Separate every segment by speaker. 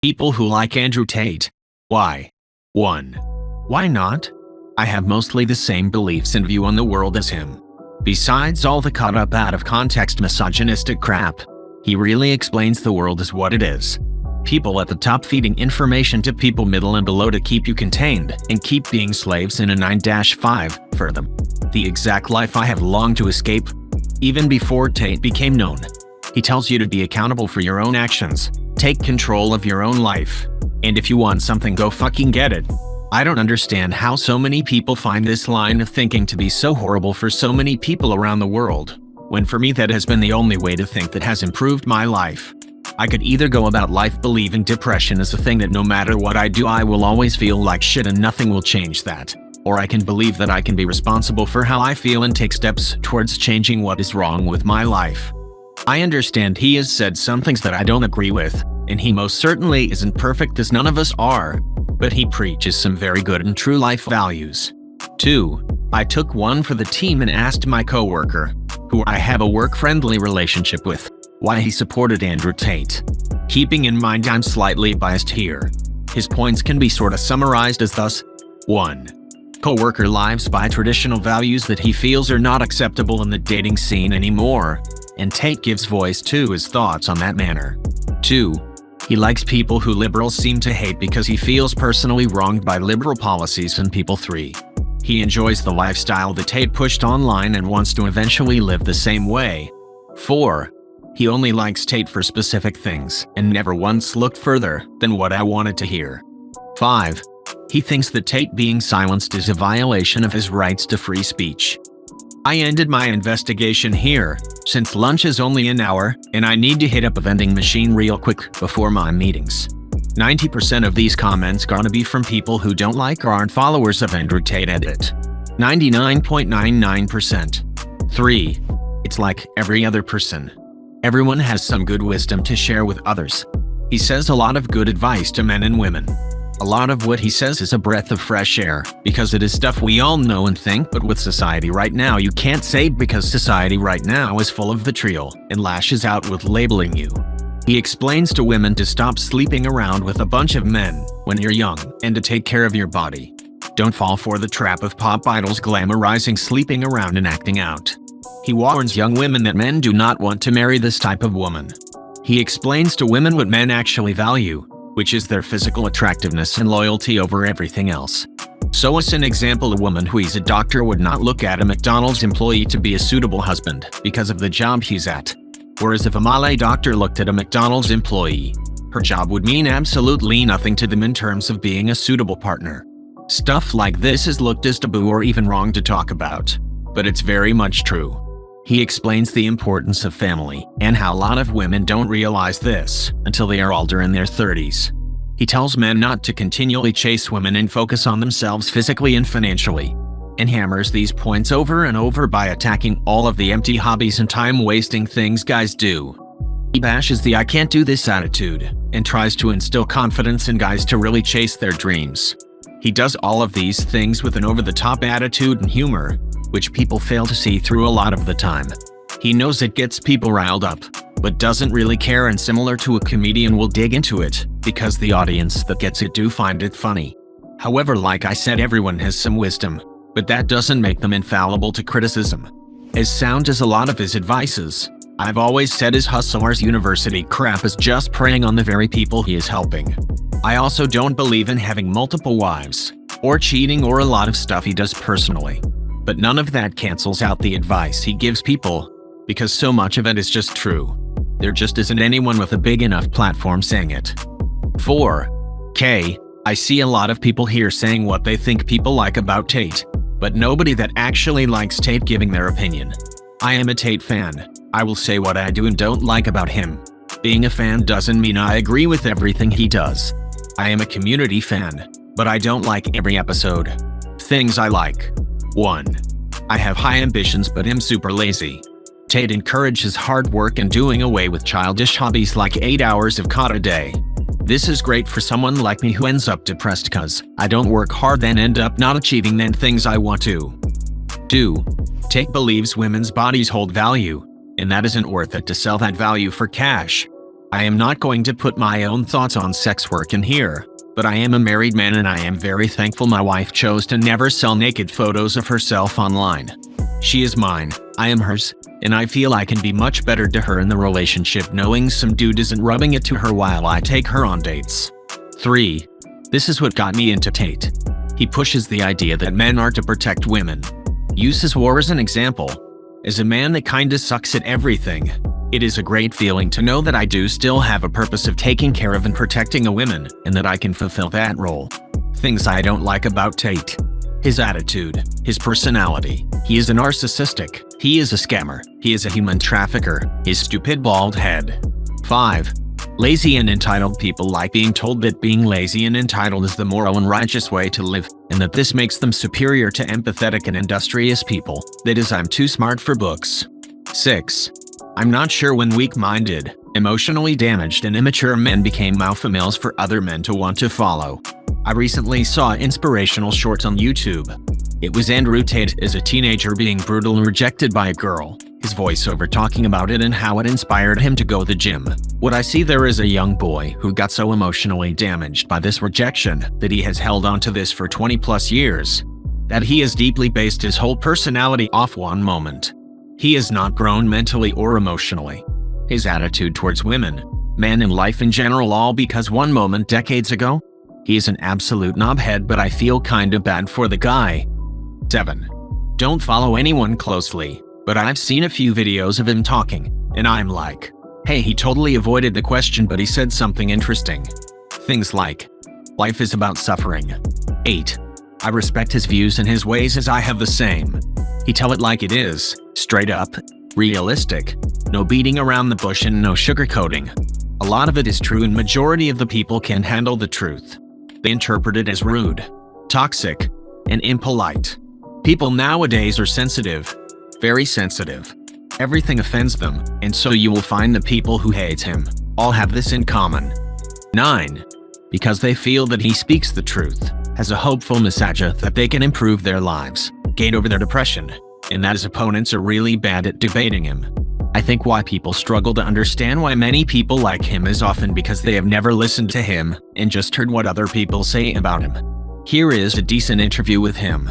Speaker 1: People who like Andrew Tate. Why? 1. Why not? I have mostly the same beliefs and view on the world as him. Besides all the caught up out of context misogynistic crap, he really explains the world as what it is. People at the top feeding information to people middle and below to keep you contained and keep being slaves in a 9-5 for them. The exact life I have longed to escape. Even before Tate became known. He tells you to be accountable for your own actions, take control of your own life, and if you want something, go fucking get it. I don't understand how so many people find this line of thinking to be so horrible for so many people around the world, when for me that has been the only way to think that has improved my life. I could either go about life believing depression is a thing that no matter what I do I will always feel like shit and nothing will change that, or I can believe that I can be responsible for how I feel and take steps towards changing what is wrong with my life. I understand he has said some things that I don't agree with, and he most certainly isn't perfect as none of us are, but he preaches some very good and true life values. 2. I took one for the team and asked my coworker, who I have a work-friendly relationship with, why he supported Andrew Tate. Keeping in mind I'm slightly biased here. His points can be sorta summarized as thus. 1. Coworker lives by traditional values that he feels are not acceptable in the dating scene anymore, and Tate gives voice to his thoughts on that manner. 2. He likes people who liberals seem to hate because he feels personally wronged by liberal policies and people. 3. He enjoys the lifestyle that Tate pushed online and wants to eventually live the same way. 4. He only likes Tate for specific things and never once looked further than what I wanted to hear. 5. He thinks that Tate being silenced is a violation of his rights to free speech. I ended my investigation here, since lunch is only an hour, and I need to hit up a vending machine real quick before my meetings. 90% of these comments gonna be from people who don't like or aren't followers of Andrew Tate edit. 99.99%. 3. It's like every other person. Everyone has some good wisdom to share with others. He says a lot of good advice to men and women. A lot of what he says is a breath of fresh air, because it is stuff we all know and think, but with society right now you can't say, because society right now is full of vitriol and lashes out with labeling you. He explains to women to stop sleeping around with a bunch of men when you're young and to take care of your body. Don't fall for the trap of pop idols glamorizing sleeping around and acting out. He warns young women that men do not want to marry this type of woman. He explains to women what men actually value, which is their physical attractiveness and loyalty over everything else. So as an example, a woman who is a doctor would not look at a McDonald's employee to be a suitable husband because of the job he's at. Whereas if a Malay doctor looked at a McDonald's employee, her job would mean absolutely nothing to them in terms of being a suitable partner. Stuff like this is looked as taboo or even wrong to talk about, but it's very much true. He explains the importance of family and how a lot of women don't realize this until they are older in their 30s. He tells men not to continually chase women and focus on themselves physically and financially, and hammers these points over and over by attacking all of the empty hobbies and time-wasting things guys do. He bashes the "I can't do this" attitude and tries to instill confidence in guys to really chase their dreams. He does all of these things with an over-the-top attitude and humor, which people fail to see through a lot of the time. He knows it gets people riled up, but doesn't really care, and similar to a comedian will dig into it, because the audience that gets it do find it funny. However, like I said, everyone has some wisdom, but that doesn't make them infallible to criticism. As sound as a lot of his advice is, I've always said his Hustlers University crap is just preying on the very people he is helping. I also don't believe in having multiple wives, or cheating, or a lot of stuff he does personally. But none of that cancels out the advice he gives people, because so much of it is just true. There just isn't anyone with a big enough platform saying it. 4. I see a lot of people here saying what they think people like about Tate, but nobody that actually likes Tate giving their opinion. I am a Tate fan. I will say what I do and don't like about him. Being a fan doesn't mean I agree with everything he does. I am a community fan, but I don't like every episode. Things I like. 1. I have high ambitions but am super lazy. Tate encourages hard work and doing away with childish hobbies like 8 hours of COD a day. This is great for someone like me who ends up depressed cause I don't work hard then end up not achieving the things I want to. 2. Tate believes women's bodies hold value, and that isn't worth it to sell that value for cash. I am not going to put my own thoughts on sex work in here, but I am a married man and I am very thankful my wife chose to never sell naked photos of herself online. She is mine, I am hers, and I feel I can be much better to her in the relationship knowing some dude isn't rubbing it to her while I take her on dates. 3. This is what got me into Tate. He pushes the idea that men are to protect women. Uses war as an example. As a man that kinda sucks at everything, it is a great feeling to know that I do still have a purpose of taking care of and protecting a woman, and that I can fulfill that role. Things I don't like about Tate. His attitude, his personality. He is a narcissistic. He is a scammer. He is a human trafficker. His stupid bald head. 5. Lazy and entitled people like being told that being lazy and entitled is the moral and righteous way to live, and that this makes them superior to empathetic and industrious people. That is, I'm too smart for books. 6. I'm not sure when weak-minded, emotionally damaged and immature men became alpha males for other men to want to follow. I recently saw an inspirational short on YouTube. It was Andrew Tate as a teenager being brutal and rejected by a girl, his voiceover talking about it and how it inspired him to go to the gym. What I see there is a young boy who got so emotionally damaged by this rejection that he has held on to this for 20+ years, that he has deeply based his whole personality off one moment. He has not grown mentally or emotionally. His attitude towards women, men and life in general, all because one moment decades ago. He is an absolute knobhead, but I feel kinda bad for the guy. 7. Don't follow anyone closely, but I've seen a few videos of him talking, and I'm like, hey, he totally avoided the question but he said something interesting. Things like, life is about suffering. 8. I respect his views and his ways as I have the same. He tell it like it is, straight up, realistic, no beating around the bush and no sugarcoating. A lot of it is true and majority of the people can't handle the truth. They interpret it as rude, toxic, and impolite. People nowadays are sensitive, very sensitive. Everything offends them, and so you will find the people who hate him all have this in common. 9. Because they feel that he speaks the truth, has a hopeful message that they can improve their lives, get over their depression, and that his opponents are really bad at debating him. I think why people struggle to understand why many people like him is often because they have never listened to him and just heard what other people say about him. Here is a decent interview with him,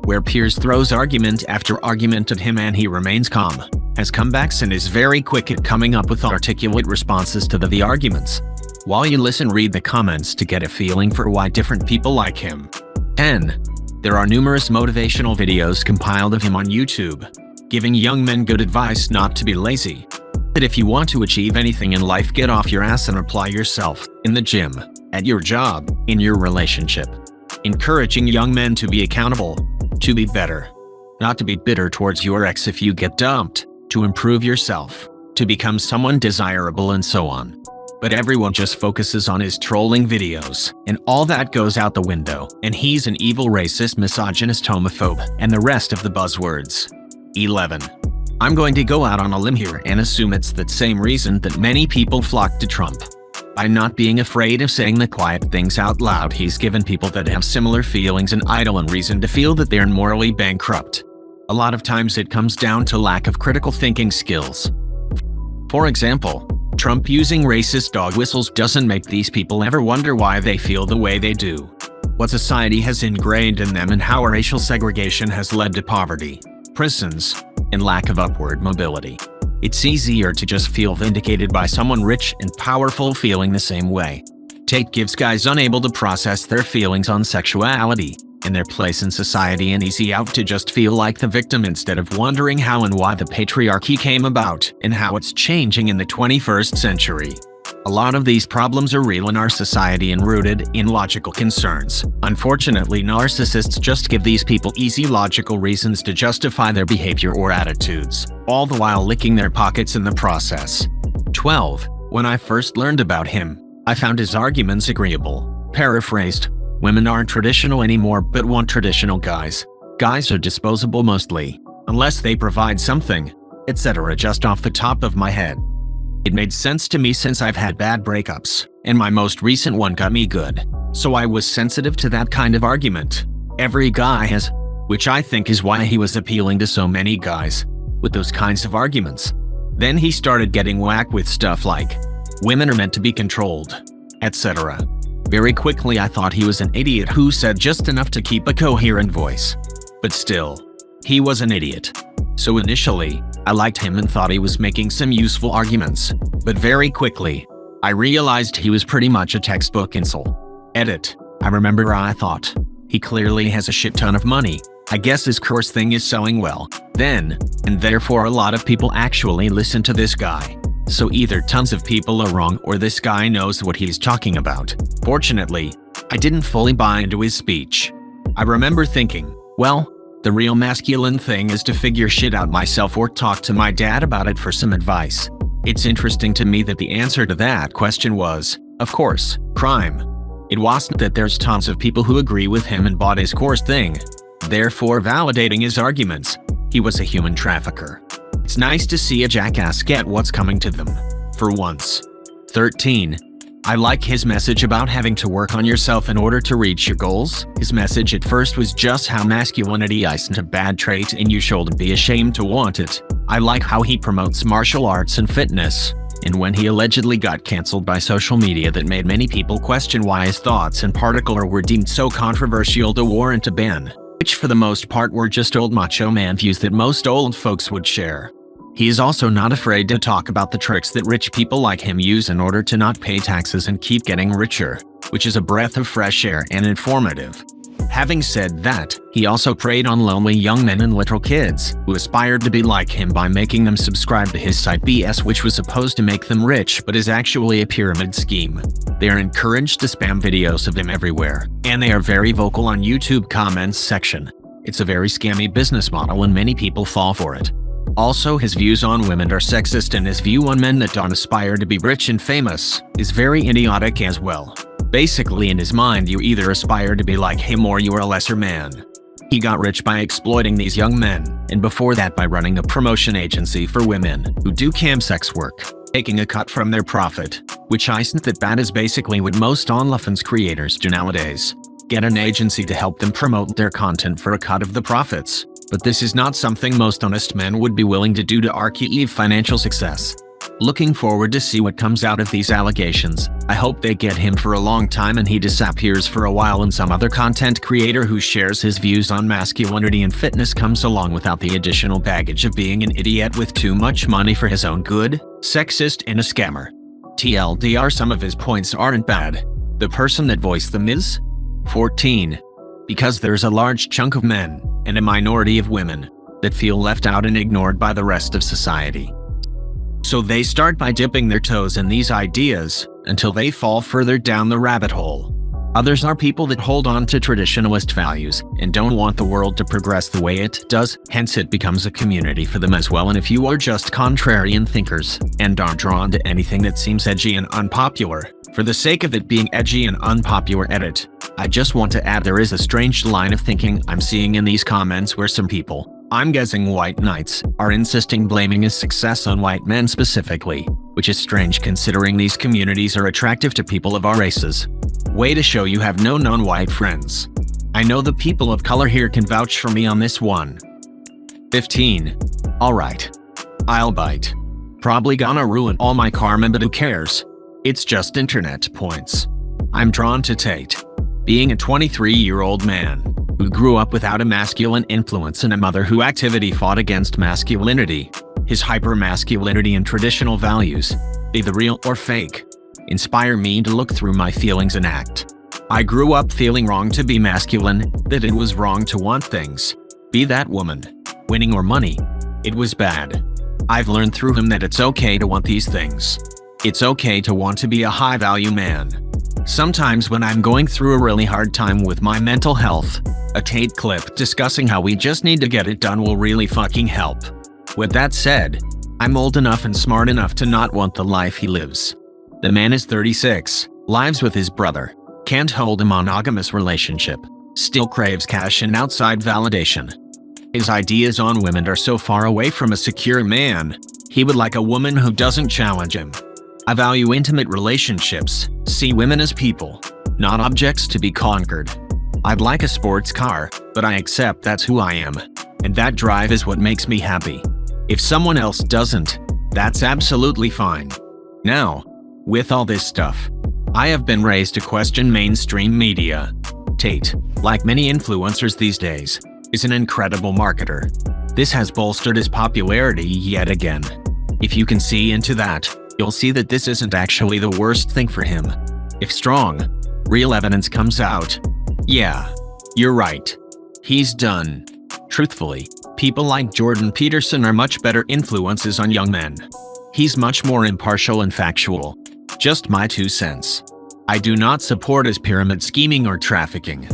Speaker 1: where Piers throws argument after argument at him and he remains calm, has comebacks and is very quick at coming up with articulate responses to the arguments. While you listen, read the comments to get a feeling for why different people like him. 10. There are numerous motivational videos compiled of him on YouTube, giving young men good advice not to be lazy. That if you want to achieve anything in life, get off your ass and apply yourself, in the gym, at your job, in your relationship. Encouraging young men to be accountable, to be better. Not to be bitter towards your ex if you get dumped, to improve yourself, to become someone desirable and so on. But everyone just focuses on his trolling videos, and all that goes out the window, and he's an evil racist, misogynist, homophobe, and the rest of the buzzwords. 11. I'm going to go out on a limb here and assume it's the same reason that many people flock to Trump. By not being afraid of saying the quiet things out loud, he's given people that have similar feelings an idle and reason to feel that they're morally bankrupt. A lot of times it comes down to lack of critical thinking skills. For example, Trump using racist dog whistles doesn't make these people ever wonder why they feel the way they do, what society has ingrained in them, and how racial segregation has led to poverty, prisons, and lack of upward mobility. It's easier to just feel vindicated by someone rich and powerful feeling the same way. Tate gives guys unable to process their feelings on sexuality and their place in society an easy out to just feel like the victim instead of wondering how and why the patriarchy came about and how it's changing in the 21st century. A lot of these problems are real in our society and rooted in logical concerns. Unfortunately, narcissists just give these people easy logical reasons to justify their behavior or attitudes, all the while licking their pockets in the process. 12. When I first learned about him, I found his arguments agreeable. Paraphrased, women aren't traditional anymore but want traditional guys. Guys are disposable mostly, unless they provide something, etc. Just off the top of my head. It made sense to me since I've had bad breakups, and my most recent one got me good. So I was sensitive to that kind of argument. Every guy has, which I think is why he was appealing to so many guys, with those kinds of arguments. Then he started getting whacked with stuff like, Women are meant to be controlled, etc. Very quickly I thought he was an idiot who said just enough to keep a coherent voice. But still, he was an idiot. So initially, I liked him and thought he was making some useful arguments. But very quickly, I realized he was pretty much a textbook incel. Edit. I remember I thought, he clearly has a shit ton of money. I guess his course thing is selling well. Then, and therefore a lot of people actually listen to this guy. So either tons of people are wrong or this guy knows what he's talking about. Fortunately, I didn't fully buy into his speech. I remember thinking, well, the real masculine thing is to figure shit out myself or talk to my dad about it for some advice. It's interesting to me that the answer to that question was, of course, crime. It wasn't that there's tons of people who agree with him and bought his course thing, therefore validating his arguments. He was a human trafficker. It's nice to see a jackass get what's coming to them, for once. 13. I like his message about having to work on yourself in order to reach your goals. His message at first was just how masculinity isn't a bad trait and you shouldn't be ashamed to want it. I like how he promotes martial arts and fitness. And when he allegedly got cancelled by social media, that made many people question why his thoughts in particular were deemed so controversial to warrant a ban, which for the most part were just old macho man views that most old folks would share. He is also not afraid to talk about the tricks that rich people like him use in order to not pay taxes and keep getting richer, which is a breath of fresh air and informative. Having said that, he also preyed on lonely young men and little kids who aspired to be like him by making them subscribe to his site BS, which was supposed to make them rich but is actually a pyramid scheme. They are encouraged to spam videos of him everywhere, and they are very vocal on YouTube comments section. It's a very scammy business model and many people fall for it. Also, his views on women are sexist and his view on men that don't aspire to be rich and famous is very idiotic as well. Basically, in his mind, you either aspire to be like him or you are a lesser man. He got rich by exploiting these young men, and before that by running a promotion agency for women who do sex work, taking a cut from their profit, which isn't that bad, is basically what most OnlyFans creators do nowadays. Get an agency to help them promote their content for a cut of the profits. But this is not something most honest men would be willing to do to achieve financial success. Looking forward to see what comes out of these allegations. I hope they get him for a long time and he disappears for a while and some other content creator who shares his views on masculinity and fitness comes along without the additional baggage of being an idiot with too much money for his own good, sexist, and a scammer. TLDR, some of his points aren't bad. The person that voiced them is 14. Because there's a large chunk of men, and a minority of women, that feel left out and ignored by the rest of society. So they start by dipping their toes in these ideas, until they fall further down the rabbit hole. Others are people that hold on to traditionalist values, and don't want the world to progress the way it does, hence it becomes a community for them as well. And if you are just contrarian thinkers, and are drawn to anything that seems edgy and unpopular, for the sake of it being edgy and unpopular, edit. I just want to add there is a strange line of thinking I'm seeing in these comments where some people, I'm guessing white knights, are insisting blaming his success on white men specifically, which is strange considering these communities are attractive to people of all races. Way to show you have no non-white friends. I know the people of color here can vouch for me on this one. 15. Alright. I'll bite. Probably gonna ruin all my karma, but who cares? It's just internet points. I'm drawn to Tate. Being a 23-year-old man who grew up without a masculine influence and a mother who actively fought against masculinity, his hyper-masculinity and traditional values, be the real or fake, inspire me to look through my feelings and act. I grew up feeling wrong to be masculine, that it was wrong to want things, be that woman, winning or money. It was bad. I've learned through him that it's okay to want these things. It's okay to want to be a high-value man. Sometimes when I'm going through a really hard time with my mental health, a Tate clip discussing how we just need to get it done will really fucking help. With that said, I'm old enough and smart enough to not want the life he lives. The man is 36, lives with his brother, can't hold a monogamous relationship, still craves cash and outside validation. His ideas on women are so far away from a secure man, he would like a woman who doesn't challenge him. I value intimate relationships, see women as people, not objects to be conquered. I'd like a sports car, but I accept that's who I am, and that drive is what makes me happy. If someone else doesn't, that's absolutely fine. Now, With all this stuff, I have been raised to question mainstream media. Tate, like many influencers these days, is an incredible marketer. This has bolstered his popularity yet again. If you can see into that, you'll see that this isn't actually the worst thing for him. If strong, real evidence comes out, yeah, you're right. He's done. Truthfully, people like Jordan Peterson are much better influences on young men. He's much more impartial and factual. Just my 2 cents. I do not support his pyramid scheming or trafficking.